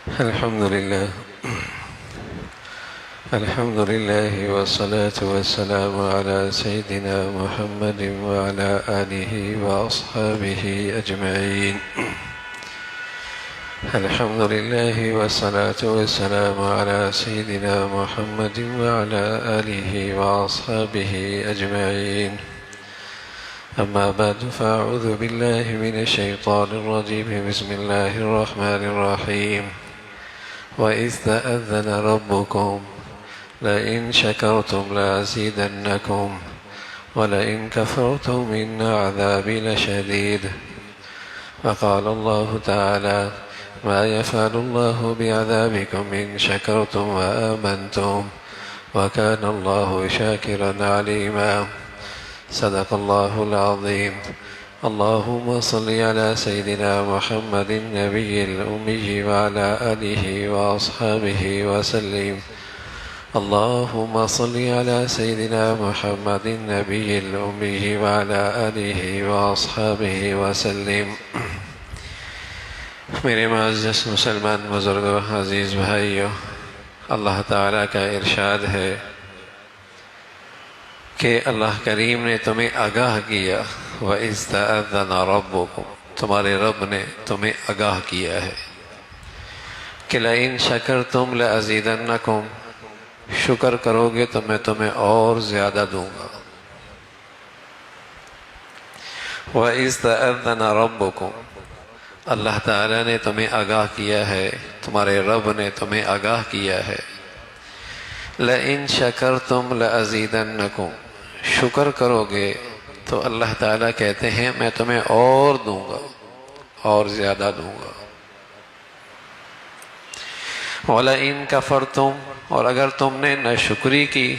الحمد لله والصلاة والسلام على سيدنا محمد وعلى آله وأصحابه أجمعين. الحمد لله والصلاة والسلام على سيدنا محمد وعلى آله وأصحابه أجمعين. أما بعد فأعوذ بالله من الشيطان الرجيم. بسم الله الرحمن الرحيم. وإذ تأذن ربكم لئن شكرتم لأزيدنكم ولئن كفرتم إن عذابي لشديد. وقال الله تعالى: ما يفعل الله بعذابكم إن شكرتم وآمنتم وكان الله شاكرا عليما. صدق الله العظيم. اللهم صل على سيدنا محمد النبي الأمي وعلى آله وأصحابه وسلم. اللهم صل على سيدنا محمد النبي الأمي وعلى آله وأصحابه وسلم. میرے معزز مسلمان بزرگوں، عزیز بھائیوں، اللہ تعالیٰ کا ارشاد ہے کہ اللہ کریم نے تمہیں آگاہ کیا، وَإِذْ تَأَذَّنَ رَبُّكُمْ، تمہارے رب نے تمہیں آگاہ کیا ہے کہ لَإِن شَكَرْتُمْ لَأَزِيدَنَّكُمْ، شکر کرو گے تو میں تمہیں اور زیادہ دوں گا. وَإِذْ تَأَذَّنَ رَبُّكُمْ، اللہ تعالیٰ نے تمہیں آگاہ کیا ہے، تمہارے رب نے تمہیں آگاہ کیا ہے. لَإِن شَكَرْتُمْ لَأَزِيدَنَّكُمْ، شکر کرو گے تو اللہ تعالیٰ کہتے ہیں میں تمہیں اور دوں گا، اور زیادہ دوں گا. وَلَئِن كَفَرْتُمْ، اور اگر تم نے ناشکری کی،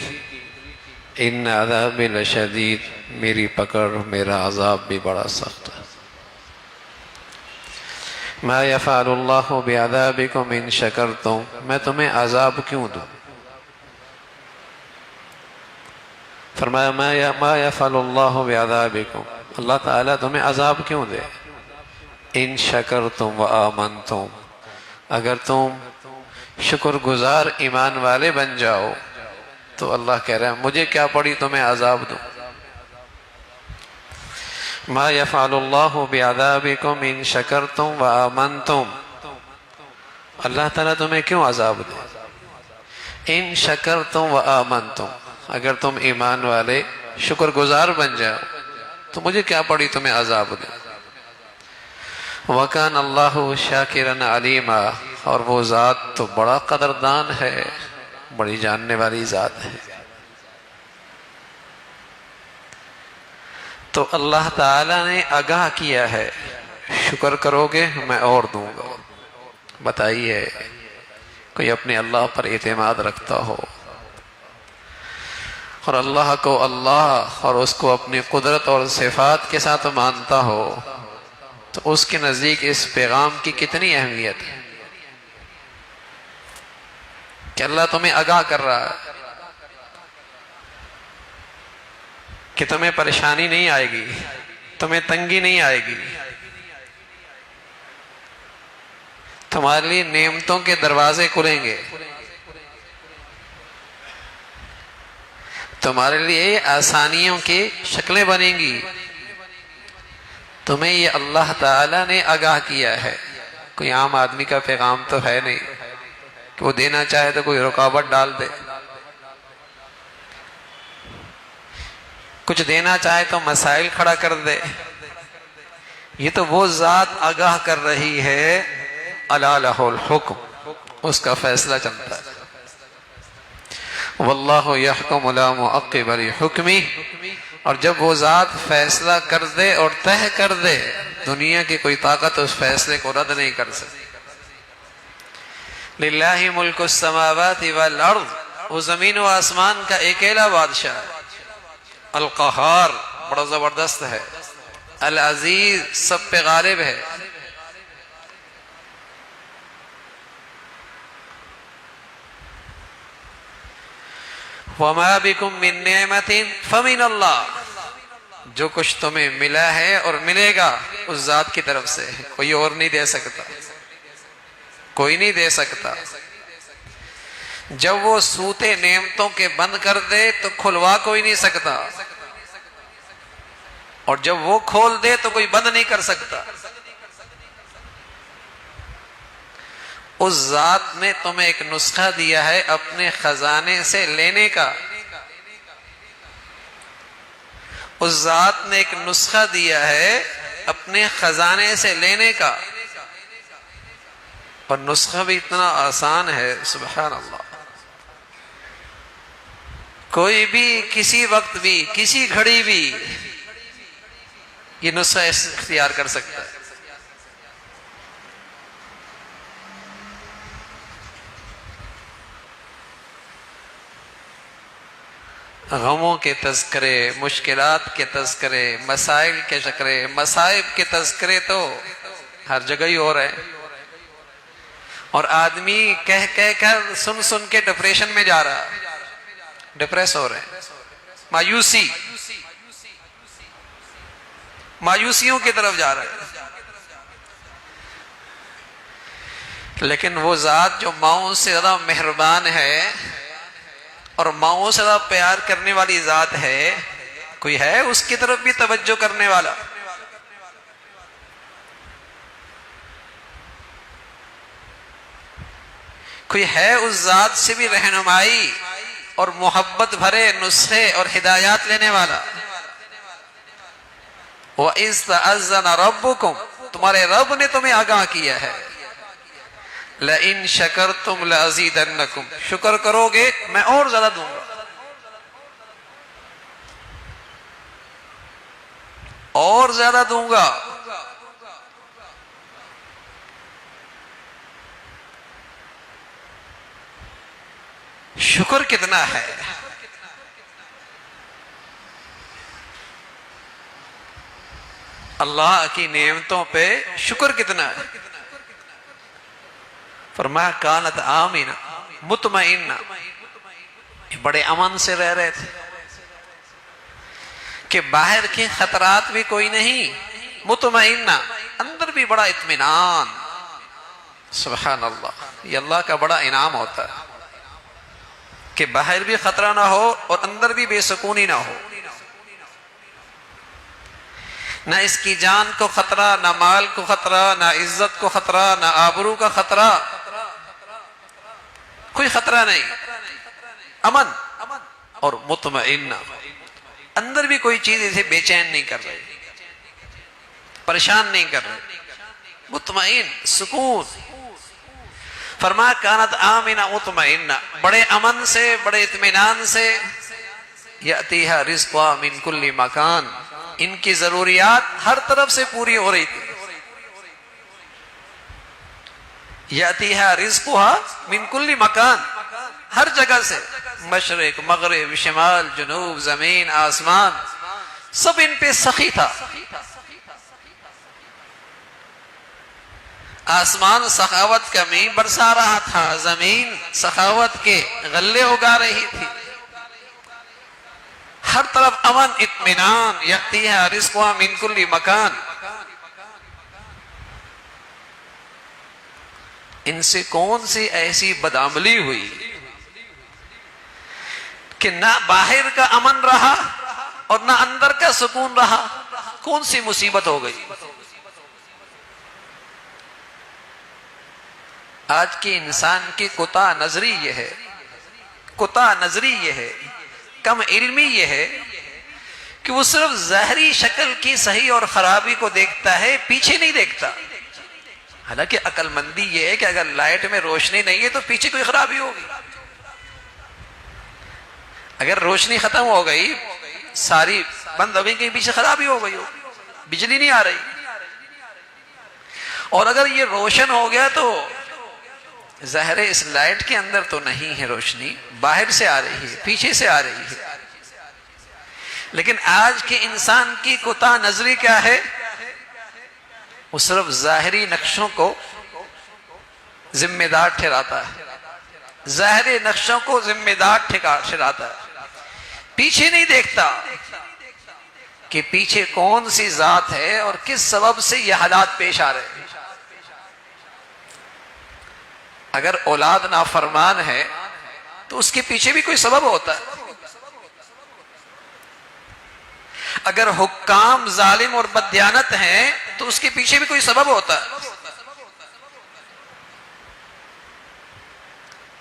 إِنَّ عَذَابِ لَشَدِيد، میری پکڑ، میرا عذاب بھی بڑا سخت ہے. مَا يَفْعَلُ اللَّهُ بِعَذَابِكُمْ إِن شَكَرْتُمْ، میں تمہیں عذاب کیوں دوں؟ فرمایا ما يفعل اللہ بعذابکم، اللہ تعالیٰ تمہیں عذاب کیوں دے؟ ان شکرتم وآمنتم، اگر تم شکر گزار ایمان والے بن جاؤ تو اللہ کہہ رہا ہے مجھے کیا پڑی تمہیں عذاب دوں. ما يفعل اللہ بعذابکم ان شکرتم وآمنتم، اللہ تعالیٰ تمہیں کیوں عذاب دے؟ ان شکرتم وآمنتم، اگر تم ایمان والے شکر گزار بن جاؤ تو مجھے کیا پڑی تمہیں عذاب دے. وَكَانَ اللَّهُ شَاكِرًا عَلِيمًا، اور وہ ذات تو بڑا قدردان ہے، بڑی جاننے والی ذات ہے. تو اللہ تعالیٰ نے آگاہ کیا ہے شکر کرو گے میں اور دوں گا. بتائیے کوئی اپنے اللہ پر اعتماد رکھتا ہو اور اللہ کو اللہ اور اس کو اپنی قدرت اور صفات کے ساتھ مانتا ہو تو اس کے نزدیک اس پیغام کی کتنی اہمیت ہے کہ اللہ تمہیں آگاہ کر رہا ہے کہ تمہیں پریشانی نہیں آئے گی، تمہیں تنگی نہیں آئے گی، تمہارے لیے نعمتوں کے دروازے کھلیں گے، تمہارے لیے آسانیوں کی شکلیں بنیں گی. تمہیں یہ اللہ تعالیٰ نے آگاہ کیا ہے، کوئی عام آدمی کا پیغام تو ہے نہیں کہ وہ دینا چاہے تو کوئی رکاوٹ ڈال دے، کچھ دینا چاہے تو مسائل کھڑا کر دے. یہ تو وہ ذات آگاہ کر رہی ہے، الا لہ الحکم، اس کا فیصلہ چلتا ہے. واللہ یحکم لا معقب لحکمہ، اور جب وہ ذات فیصلہ کر دے اور طے کر دے دنیا کی کوئی طاقت اس فیصلے کو رد نہیں کر سکتی. للہ ملک السماوات والارض، وہ زمین و آسمان کا اکیلا بادشاہ ہے. القہار، بڑا زبردست ہے. العزیز، سب پہ غالب ہے. وَمَا بِكُم مِّن نِّعْمَةٍ فَمِنَ اللَّهِ، جو کچھ تمہیں ملا ہے اور ملے گا اس ذات کی طرف سے، کوئی اور نہیں دے سکتا. کوئی نہیں دے سکتا۔ جب وہ سوتے نعمتوں کے بند کر دے تو کھلوا کوئی نہیں سکتا، اور جب وہ کھول دے تو کوئی بند نہیں کر سکتا۔ اس ذات نے تمہیں ایک نسخہ دیا ہے اپنے خزانے سے لینے کا، اس ذات نے ایک نسخہ دیا ہے اپنے خزانے سے لینے کا، اور نسخہ بھی اتنا آسان ہے، سبحان اللہ۔ کوئی بھی کسی وقت بھی کسی گھڑی بھی یہ نسخہ اختیار کر سکتا ہے۔ غموں کے تذکرے، مشکلات کے تذکرے، مسائل کے تذکرے، مصائب کے تذکرے تو ہر جگہ ہی ہو رہے ہیں، اور آدمی کہہ کہہ کر سن سن کے ڈپریشن میں جا رہا ہے، ڈپریس ہو رہے ہیں، مایوسیوں کی طرف جا رہے ہیں۔ لیکن وہ ذات جو ماؤں سے زیادہ مہربان ہے اور ماؤں سے زیادہ پیار کرنے والی ذات ہے، کوئی ہے اس کی طرف بھی توجہ کرنے والا؟ کوئی ہے اس ذات سے بھی رہنمائی اور محبت بھرے نسخے اور ہدایات لینے والا؟ وَإِذْ تَأَذَّنَ رَبُّكُمْ، تمہارے رب نے تمہیں آگاہ کیا ہے، لَإِن شَكَرْتُمْ لَأَزِيدَنَّكُمْ، شکر کرو گے میں اور زیادہ دوں گا، اور زیادہ دوں گا۔ شکر کتنا ہے؟ اللہ کی نعمتوں پہ شکر کتنا ہے؟ فرمایا کانت آمینہ مطمئنہ، بڑے امن سے رہ رہے تھے کہ باہر کے خطرات بھی کوئی نہیں، مطمئنہ، اندر بھی بڑا اطمینان۔ سبحان اللہ، یہ اللہ کا بڑا انعام ہوتا ہے کہ باہر بھی خطرہ نہ ہو اور اندر بھی بے سکونی نہ ہو، نہ اس کی جان کو خطرہ، نہ مال کو خطرہ، نہ عزت کو خطرہ، نہ آبرو کا خطرہ، کوئی خطرہ نہیں، امن اور مطمئن، اندر بھی کوئی چیز اسے بے چین نہیں کر رہی، پریشان نہیں کر رہی، مطمئن، سکون۔ فرمایا کانت آمنہ مطمئنہ، بڑے امن سے، بڑے اطمینان سے، یأتیہا رزقہا من کل مکان، ان کی ضروریات ہر طرف سے پوری ہو رہی تھی۔ یأتیہا رزقہا من کل مکان، ہر جگہ سے، مشرق، مغرب، شمال، جنوب، زمین، آسمان، سب ان پہ سخی تھا۔ آسمان سخاوت کا مینہ برسا رہا تھا، زمین سخاوت کے غلے اگا رہی تھی، ہر طرف امن اطمینان، یأتیہا رزقہا من کل مکان۔ ان سے کون سی ایسی بدعملی ہوئی کہ نہ باہر کا امن رہا اور نہ اندر کا سکون رہا؟ کون سی مصیبت ہو گئی؟ آج کے انسان کی کوتاہ نظری یہ ہے، کوتاہ نظری یہ ہے، کم علمی یہ ہے کہ وہ صرف ظاہری شکل کی صحیح اور خرابی کو دیکھتا ہے، پیچھے نہیں دیکھتا۔ حالانکہ عقل مندی یہ ہے کہ اگر لائٹ میں روشنی نہیں ہے تو پیچھے کوئی خرابی ہوگی، اگر روشنی ختم ہو گئی، ساری بند ہو گئی، کہیں پیچھے خرابی ہو گئی ہو، بجلی نہیں آ رہی، اور اگر یہ روشن ہو گیا تو ظاہر اس لائٹ کے اندر تو نہیں ہے روشنی، باہر سے آ رہی ہے، پیچھے سے آ رہی ہے۔ لیکن آج کے انسان کی کوتاہ نظری کیا ہے؟ وہ صرف ظاہری نقشوں کو ذمہ دار ٹھہراتا ہے، ظاہری نقشوں کو ذمہ دار ٹھہراتا ہے، پیچھے نہیں دیکھتا کہ پیچھے کون سی ذات ہے اور کس سبب سے یہ حالات پیش آ رہے ہیں۔ اگر اولاد نافرمان ہے تو اس کے پیچھے بھی کوئی سبب ہوتا ہے. اگر حکام ظالم اور بددیانت ہیں تو اس کے پیچھے بھی کوئی سبب ہوتا ہے.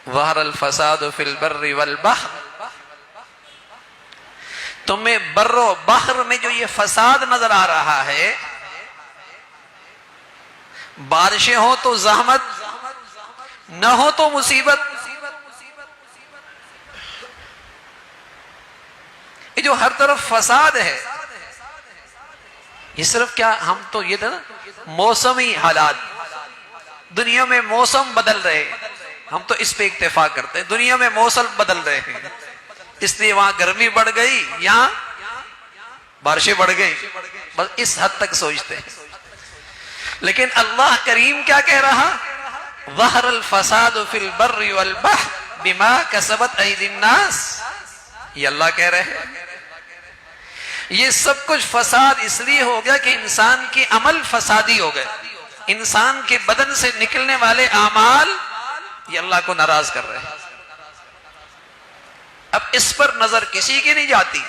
ظہر الفساد فی البر والبحر، تمہیں بر و بحر میں جو یہ فساد نظر آ رہا ہے، بارشیں ہو تو زحمت، نہ ہو تو مصیبت. یہ جو ہر طرف فساد ہے، یہ صرف کیا، ہم تو یہ تھا نا موسمی حالات، دنیا میں موسم بدل رہے، ہم تو اس پہ اتفاق کرتے ہیں. دنیا میں موسم بدل رہے ہیں، اس لیے وہاں گرمی بڑھ گئی، یہاں بارشیں بڑھ گئی، بس اس حد تک سوچتے ہیں. لیکن اللہ کریم کیا کہہ رہا؟ ظہر الفساد فی البر والبحر بما کسبت ایدی الناس. یہ اللہ کہہ رہے ہیں یہ سب کچھ فساد اس لیے ہو گیا کہ انسان کے عمل فسادی ہو گئے، انسان کے بدن سے نکلنے والے اعمال یہ اللہ کو ناراض کر رہے ہیں. اب اس پر نظر کسی کی نہیں جاتی،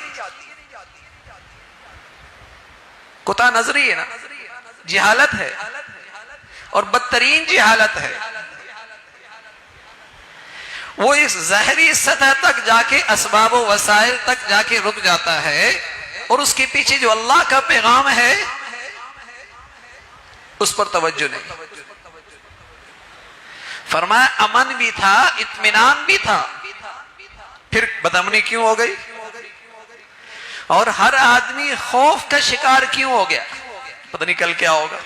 قطع نظری ہے نا، جہالت ہے، اور بدترین جہالت ہے. وہ اس ظاہری سطح تک جا کے، اسباب و وسائل تک جا کے رک جاتا ہے، اور اس کے پیچھے جو اللہ کا پیغام ہے اس پر توجہ نہیں. فرمایا امن بھی تھا، اطمینان بھی تھا، پھر بدامنی کیوں ہو گئی؟ اور ہر آدمی خوف کا شکار کیوں ہو گیا؟ پتہ نہیں کل کیا ہوگا،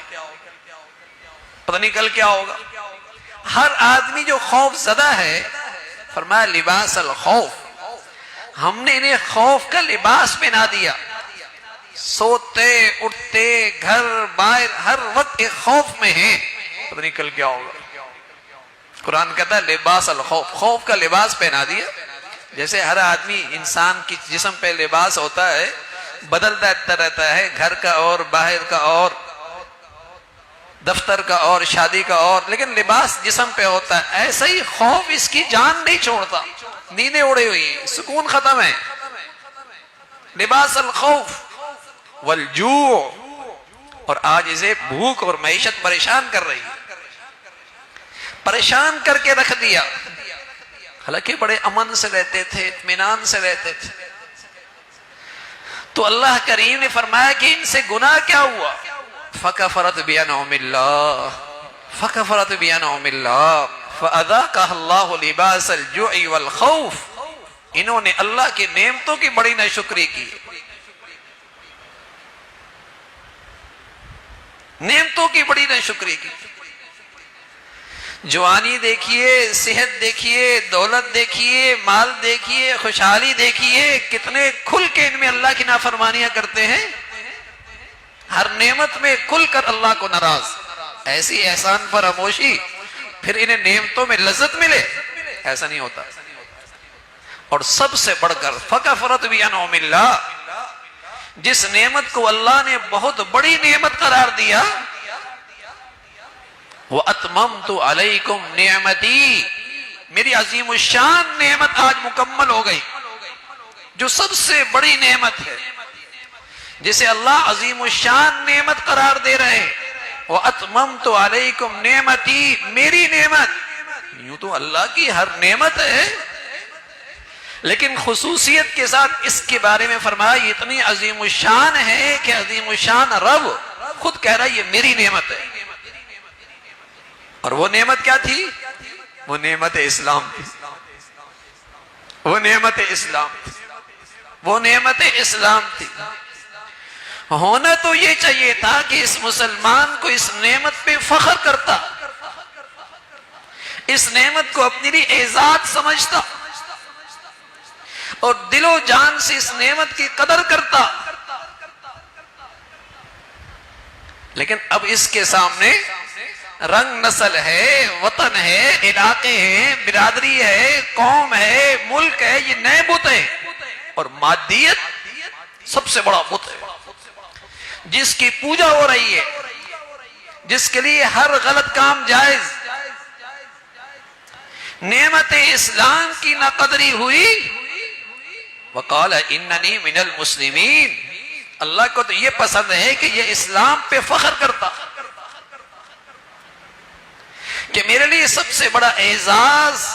پتہ نہیں کل کیا ہوگا. ہر آدمی جو خوف زدہ ہے، فرمایا لباس الخوف، ہم نے انہیں خوف کا لباس پہنا دیا. سوتے اٹھتے گھر باہر ہر وقت ایک خوف میں ہیں، پتہ نہیں کل کیا ہوگا. قرآن کہتا ہے لباس الخوف، خوف کا لباس پہنا دیا. جیسے ہر آدمی انسان کی جسم پہ لباس ہوتا ہے، بدلتا رہتا ہے، گھر کا اور باہر کا اور دفتر کا اور شادی کا اور، لیکن لباس جسم پہ ہوتا ہے. ایسا ہی خوف اس کی جان نہیں چھوڑتا، نیندیں اڑی ہوئی ہیں، سکون ختم ہے. لباس الخوف والجوع، اور آج اسے بھوک اور معیشت پریشان کر رہی ہے، پریشان کر کے رکھ دیا. حالانکہ بڑے امن سے رہتے تھے، اطمینان سے رہتے تھے. تو اللہ کریم نے فرمایا کہ ان سے گناہ کیا ہوا؟ فَكَفَرَتْ بِأَنْعُمِ اللَّهِ فَكَفَرَتْ بِأَنْعُمِ اللَّهِ فَأَذَاقَهَا اللَّهُ لِبَاسَ الْجُوعِ وَالْخَوْفِ. انہوں نے اللہ کی نعمتوں کی بڑی ناشکری کی، نعمتوں کی بڑی ناشکری کی. جوانی دیکھیے، صحت دیکھیے، دولت دیکھیے، مال دیکھیے، خوشحالی دیکھیے، کتنے کھل کے ان میں اللہ کی نافرمانیاں کرتے ہیں. ہر نعمت میں کھل کر اللہ کو ناراض. ایسی احسان فراموشی، پھر انہیں نعمتوں میں لذت ملے، ایسا نہیں ہوتا. اور سب سے بڑھ کر فَكَفَرَتْ بِأَنْعُمِ اللَّهِ، جس نعمت کو اللہ نے بہت بڑی نعمت قرار دیا، وَأَتْمَمْتُ عَلَيْكُمْ نِعْمَتِي، میری عظیم الشان نعمت آج مکمل ہو گئی، جو سب سے بڑی نعمت ہے، جسے اللہ عظیم الشان نعمت قرار دے رہے. وَأَتْمَمْتُ عَلَيْكُمْ نِعْمَتِي، میری نعمت. یوں تو اللہ کی ہر نعمت ہے، لیکن خصوصیت کے ساتھ اس کے بارے میں فرمایا یہ اتنی عظیم الشان ہے کہ عظیم الشان رب خود کہہ رہا ہے یہ میری نعمت ہے. اور وہ نعمت کیا تھی؟ وہ نعمت اسلام تھی، وہ نعمت اسلام تھی، وہ نعمت اسلام تھی. ہونا تو یہ چاہیے تھا کہ اس مسلمان کو اس نعمت پہ فخر کرتا، اس نعمت کو اپنی لیے اعزاز سمجھتا، اور دل و جان سے اس نعمت کی قدر کرتا. لیکن اب اس کے سامنے رنگ نسل ہے، وطن ہے، علاقے ہیں، برادری ہے، قوم ہے، ملک ہے، یہ نئے بت ہیں. اور مادیت سب سے بڑا بت ہے، جس کی پوجا ہو رہی ہے، جس کے لیے ہر غلط کام جائز. نعمت اسلام کی ناقدری ہوئی، وقال اننی من المسلمین، اللہ کو تو یہ پسند ہے کہ یہ اسلام پہ فخر کرتا کہ میرے لیے سب سے بڑا اعزاز،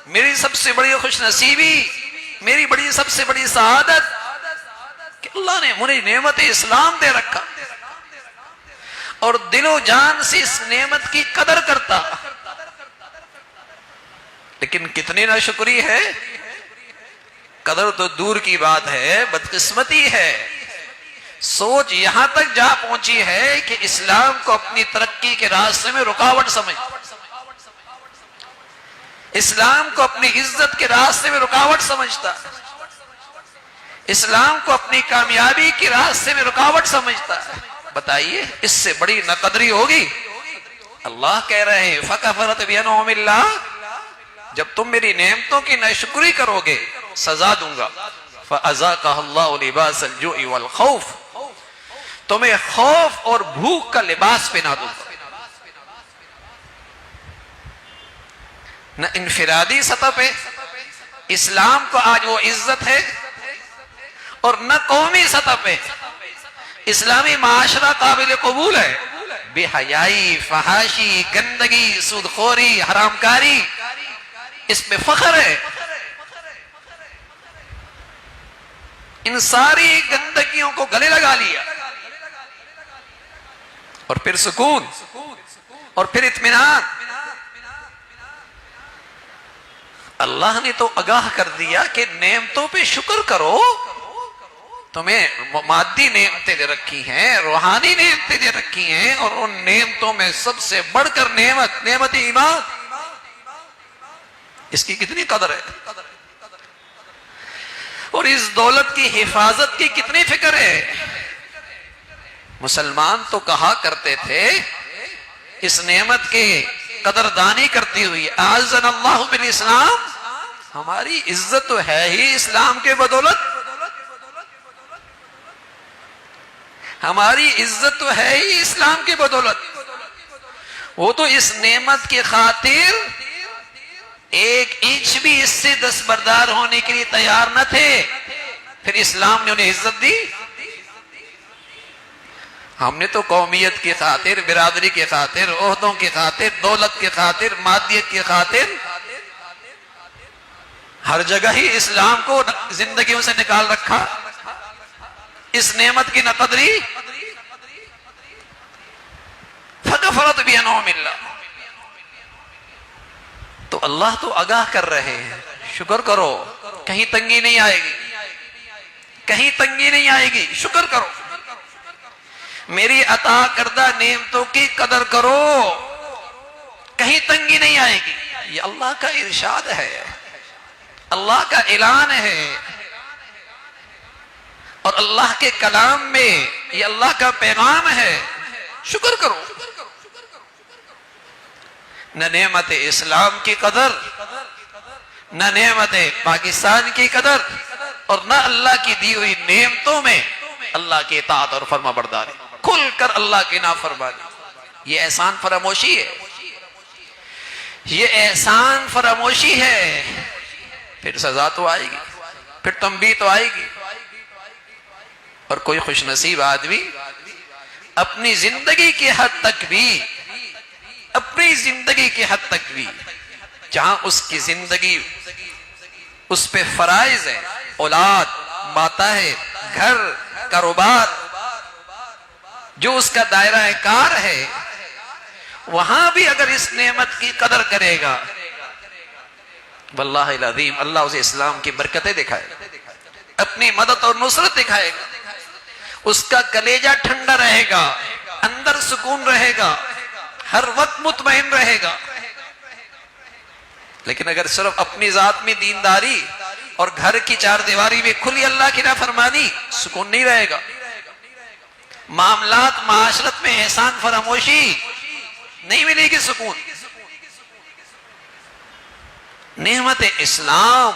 میری سب سے بڑی خوش نصیبی، میری بڑی سب سے بڑی سعادت کہ اللہ نے مجھے نعمت اسلام دے رکھا، اور دل و جان سے اس نعمت کی قدر کرتا۔ لیکن کتنی ناشکری ہے، قدر تو دور کی بات ہے، بدقسمتی ہے، سوچ یہاں تک جا پہنچی ہے کہ اسلام کو اپنی ترقی کے راستے میں رکاوٹ سمجھ، اسلام کو اپنی عزت کے راستے میں رکاوٹ سمجھتا، اسلام کو اپنی کامیابی کے راستے میں رکاوٹ سمجھتا۔ بتائیے اس سے بڑی ناقدری ہوگی؟ اللہ کہہ رہے ہیں فَكَفَرَتْ بِأَنْعُمِ اللَّهِ، جب تم میری نعمتوں کی ناشکری کرو گے سزا دوں گا۔ فَأَذَاقَهَا اللَّهُ لِبَاسَ الْجُوعِ وَالْخَوْفِ، تمہیں خوف اور بھوک کا لباس پہنا دوں گا۔ نہ انفرادی سطح پہ اسلام کو آج وہ عزت ہے، اور نہ قومی سطح پہ اسلامی معاشرہ قابل قبول ہے۔ بے حیائی، فحاشی، گندگی، سودخوری، حرام کاری، اس پہ فخر ہے۔ ان ساری گندگیوں کو گلے لگا لیا، اور پھر سکون، اور پھر اطمینان۔ اللہ نے تو آگاہ کر دیا کہ نعمتوں پہ شکر کرو، تمہیں مادی نعمتیں دے رکھی ہیں، روحانی نعمتیں دے رکھی ہیں، اور ان نعمتوں میں سب سے بڑھ کر نعمت ایمان، اس کی کتنی قدر ہے، اور اس دولت کی حفاظت کی کتنی فکر ہے۔ مسلمان تو کہا کرتے تھے اس نعمت کے قدردانی کرتی ہوئی اعزنا اللہ بالاسلام، ہماری عزت تو ہے ہی اسلام کے بدولت، ہماری عزت تو ہے ہی اسلام کی بدولت۔ وہ تو اس نعمت کی خاطر ایک انچ بھی اس سے دستبردار ہونے کے لیے تیار نہ تھے، پھر اسلام نے انہیں عزت دی۔ ہم نے تو قومیت کی خاطر، برادری کی خاطر، عہدوں کی خاطر، دولت کی خاطر، مادیت کی خاطر ہر جگہ ہی اسلام کو زندگیوں سے نکال رکھا۔ اس نعمت کی ناقدری، فَكَفَرَتْ بِأَنْعُمِ اللَّهِ، تو اللہ تو آگاہ کر رہے ہیں شکر کرو، کہیں تنگی نہیں آئے گی، کہیں تنگی نہیں آئے گی، شکر کرو، میری عطا کردہ نعمتوں کی قدر کرو، کہیں تنگی نہیں آئے گی۔ یہ اللہ کا ارشاد ہے، اللہ کا اعلان ہے، اور اللہ کے کلام میں یہ اللہ کا پیغام ہے، شکر کرو۔ نہ نعمت اسلام کی قدر، نہ نعمت پاکستان کی قدر، اور نہ اللہ کی دی ہوئی نعمتوں میں اللہ کی اطاعت اور فرما برداری، کھل کر اللہ کی نافرمانی، یہ احسان فراموشی ہے، یہ احسان فراموشی ہے۔ پھر سزا تو آئے گی، پھر تنبیہ تو آئے گی، اور کوئی خوش نصیب آدمی اپنی زندگی کی حد تک بھی، اپنی زندگی کی حد تک بھی جہاں اس کی زندگی اس پہ فرائض ہے، اولاد، ماتا ہے، گھر، کاروبار، جو اس کا دائرہ کار ہے، وہاں بھی اگر اس نعمت کی قدر کرے گا، واللہ العظیم اللہ اسے اسلام کی برکتیں دکھائے گا، اپنی مدد اور نصرت دکھائے گا، اس کا کلیجہ ٹھنڈا رہے گا، اندر سکون رہے گا، ہر وقت مطمئن رہے گا۔ لیکن اگر صرف اپنی ذات میں دینداری اور گھر کی چار دیواری میں کھلی اللہ کی نافرمانی، سکون نہیں رہے گا، معاملات معاشرت میں احسان فراموشی، نہیں ملے گی سکون۔ نعمت اسلام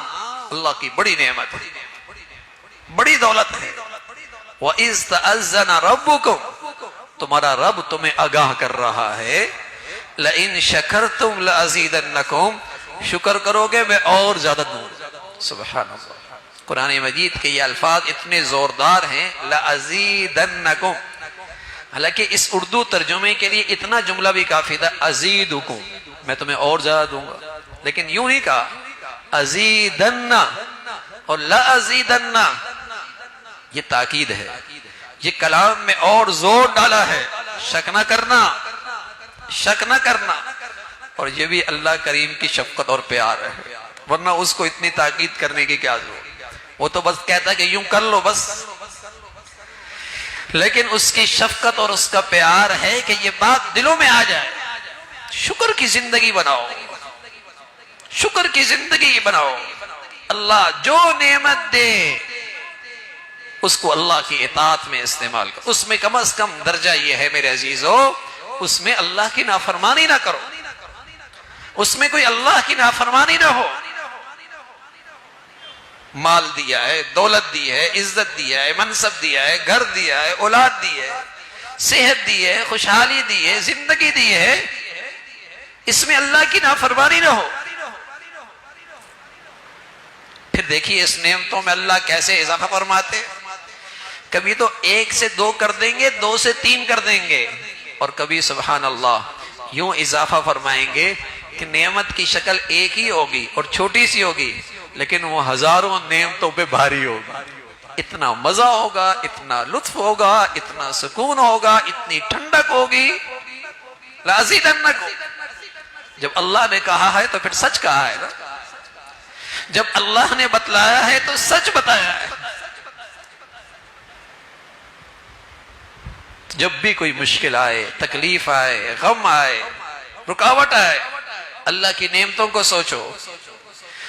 اللہ کی بڑی نعمت ہے، بڑی دولت ہے۔ وَإِذْ تَأَذَّنَ رَبُّكُمْ، تمہارا رب تمہیں آگاہ کر رہا ہے، لَإِن شَكَرْتُمْ لَأَزِيدَنَّكُمْ، شکر کرو گے میں اور زیادہ دوں گا۔ سبحان اللہ، قرآن مجید کے یہ الفاظ اتنے زوردار ہیں، لَأَزِيدَنَّكُمْ، حالانکہ اس اردو ترجمے کے لیے اتنا جملہ بھی کافی تھا، ازیدکم، میں تمہیں اور زیادہ دوں گا، لیکن یوں نہیں کہا ازیدن اور لَأَزِيدَنَّ، یہ تاکید ہے، یہ کلام میں اور زور ڈالا ہے، شک نہ کرنا، شک نہ کرنا۔ اور یہ بھی اللہ کریم کی شفقت اور پیار ہے، ورنہ اس کو اتنی تاکید کرنے کی کیا ضرورت، وہ تو بس کہتا ہے کہ یوں کر لو بس، لیکن اس کی شفقت اور اس کا پیار ہے کہ یہ بات دلوں میں آ جائے، شکر کی زندگی بناؤ، شکر کی زندگی بناؤ۔ اللہ جو نعمت دے اس کو اللہ کی اطاعت میں استعمال کرو، اس میں کم از کم درجہ یہ ہے میرے عزیزو، اس میں اللہ کی نافرمانی نہ کرو، اس میں کوئی اللہ کی نافرمانی نہ ہو۔ مال دیا ہے، دولت دی ہے، عزت دیا ہے، منصب دیا ہے، گھر دیا ہے، اولاد دی ہے، صحت دی ہے، خوشحالی دی ہے، زندگی دی ہے، اس میں اللہ کی نافرمانی نہ ہو۔ پھر دیکھیے اس نعمتوں میں اللہ کیسے اضافہ فرماتے، کبھی تو 1 سے 2 کر دیں گے، 2 سے 3 کر دیں گے، اور کبھی سبحان اللہ یوں اضافہ فرمائیں گے کہ نعمت کی شکل ایک ہی ہوگی اور چھوٹی سی ہوگی، لیکن وہ ہزاروں نعمتوں پہ بھاری ہوگی، اتنا مزہ ہوگا، اتنا لطف ہوگا، اتنا سکون ہوگا، اتنی ٹھنڈک ہوگی۔ لَأَزِيدَنَّكُمْ، جب اللہ نے کہا ہے تو پھر سچ کہا ہے نا، جب اللہ نے بتلایا ہے تو سچ بتایا ہے۔ جب بھی کوئی مشکل آئے، تکلیف آئے، غم آئے، رکاوٹ آئے، اللہ کی نعمتوں کو سوچو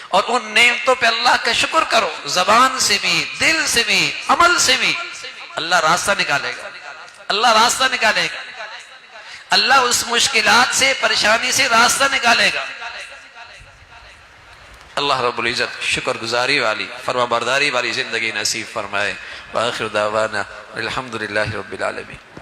اور ان نعمتوں پہ اللہ کا شکر کرو، زبان سے بھی، دل سے بھی، عمل سے بھی۔ اللہ راستہ نکالے گا، اللہ راستہ نکالے گا، اللہ اس مشکلات سے، پریشانی سے راستہ نکالے گا۔ اللہ رب العزت شکر گزاری والی، فرما برداری والی زندگی نصیب فرمائے۔ وآخر دعوانا الحمدللہ رب العالمین۔